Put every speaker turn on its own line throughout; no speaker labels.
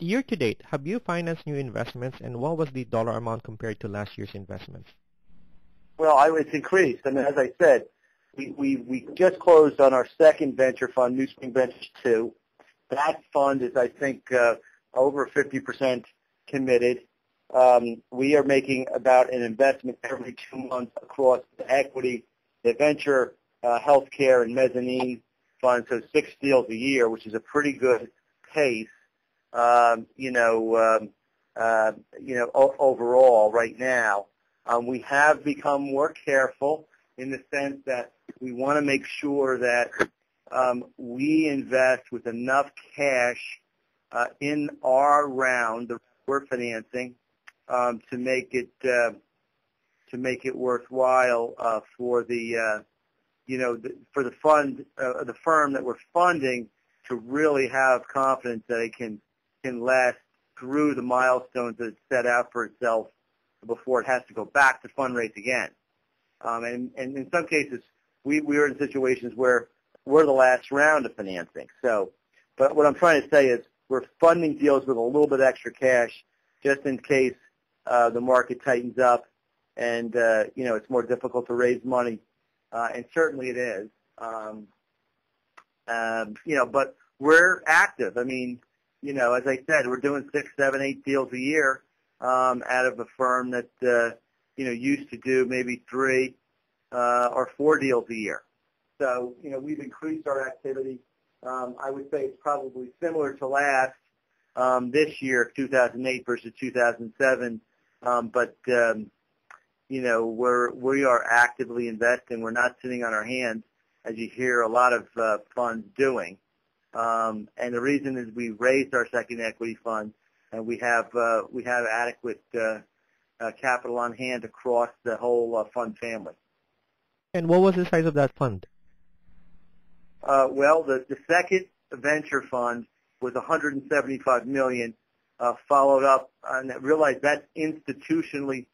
Year to date, have you financed new investments, and what was the dollar amount compared to last year's investments?
Well, it's increased. I mean, as I said, we just closed on our second venture fund, Newspring Ventures 2. That fund is, I think, over 50% committed. We are making about an investment every 2 months across the equity, the venture, healthcare, and mezzanine funds, so 6 deals a year, which is a pretty good pace. Overall, right now, we have become more careful in the sense that we want to make sure that we invest with enough cash in our round that we're financing to make it worthwhile for the for the fund, the firm that we're funding, to really have confidence that it can last through the milestones that it's set out for itself before it has to go back to fundraise again. And in some cases, we are in situations where we're the last round of financing. So, but what I'm trying to say is we're funding deals with a little bit extra cash just in case the market tightens up and it's more difficult to raise money. And certainly it is. But we're active. I mean, as I said, we're doing 6, 7, 8 deals a year out of a firm that used to do maybe 3 or 4 deals a year. So we've increased our activity. I would say it's probably similar to last this year, 2008 versus 2007. But we are actively investing. We're not sitting on our hands, as you hear a lot of funds doing. And the reason is we raised our second equity fund, and we have adequate capital on hand across the whole fund family.
And what was the size of that fund?
Well, the second venture fund was $175 million, followed up, and I realized that's institutionally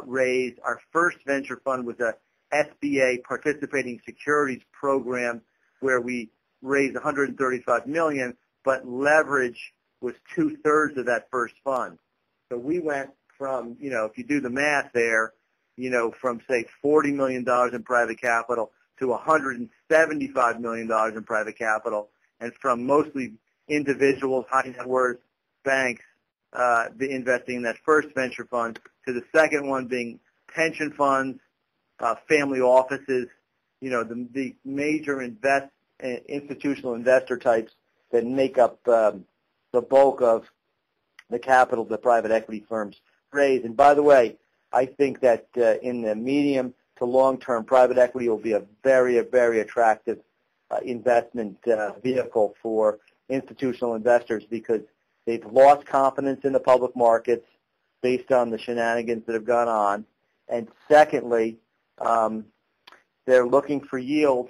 raised. Our first venture fund was a SBA participating securities program where we raised $135 million, but leverage was 2/3 of that first fund. So we went from, if you do the math there, from say $40 million in private capital to $175 million in private capital, and from mostly individuals, high net worth banks investing in that first venture fund to the second one being pension funds, family offices, the major institutional investor types that make up the bulk of the capital that private equity firms raise. And by the way, I think that in the medium to long term, private equity will be a very, very attractive investment vehicle for institutional investors because they've lost confidence in the public markets based on the shenanigans that have gone on. And secondly, they're looking for yield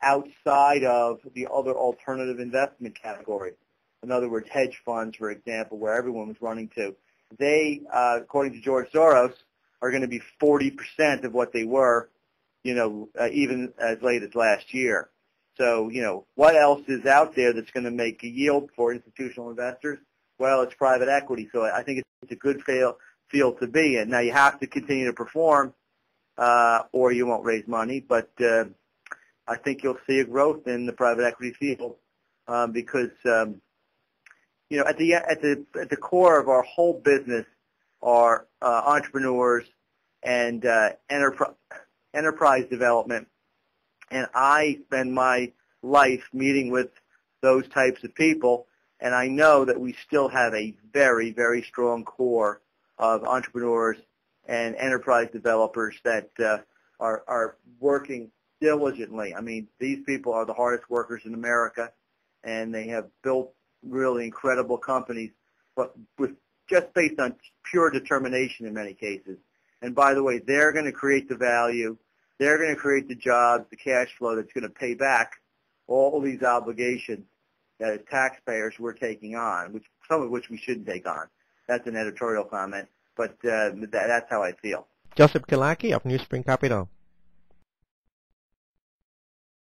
outside of the other alternative investment categories. In other words, hedge funds, for example, where everyone was running to. They, according to George Soros, are going to be 40% of what they were, even as late as last year. So, what else is out there that's going to make a yield for institutional investors? Well, it's private equity. So I think it's a good field to be in. Now, you have to continue to perform or you won't raise money. But I think you'll see a growth in the private equity field because, at the core of our whole business are entrepreneurs and enterprise development. And I spend my life meeting with those types of people, and I know that we still have a very, very strong core of entrepreneurs and enterprise developers that are working diligently. I mean, these people are the hardest workers in America, and they have built really incredible companies, but just based on pure determination in many cases. And by the way, they're going to create the value. They're going to create the jobs, the cash flow that's going to pay back all these obligations that as taxpayers we're taking on, some of which we shouldn't take on. That's an editorial comment, but that's how I feel.
Joseph Killackey of Newspring Capital.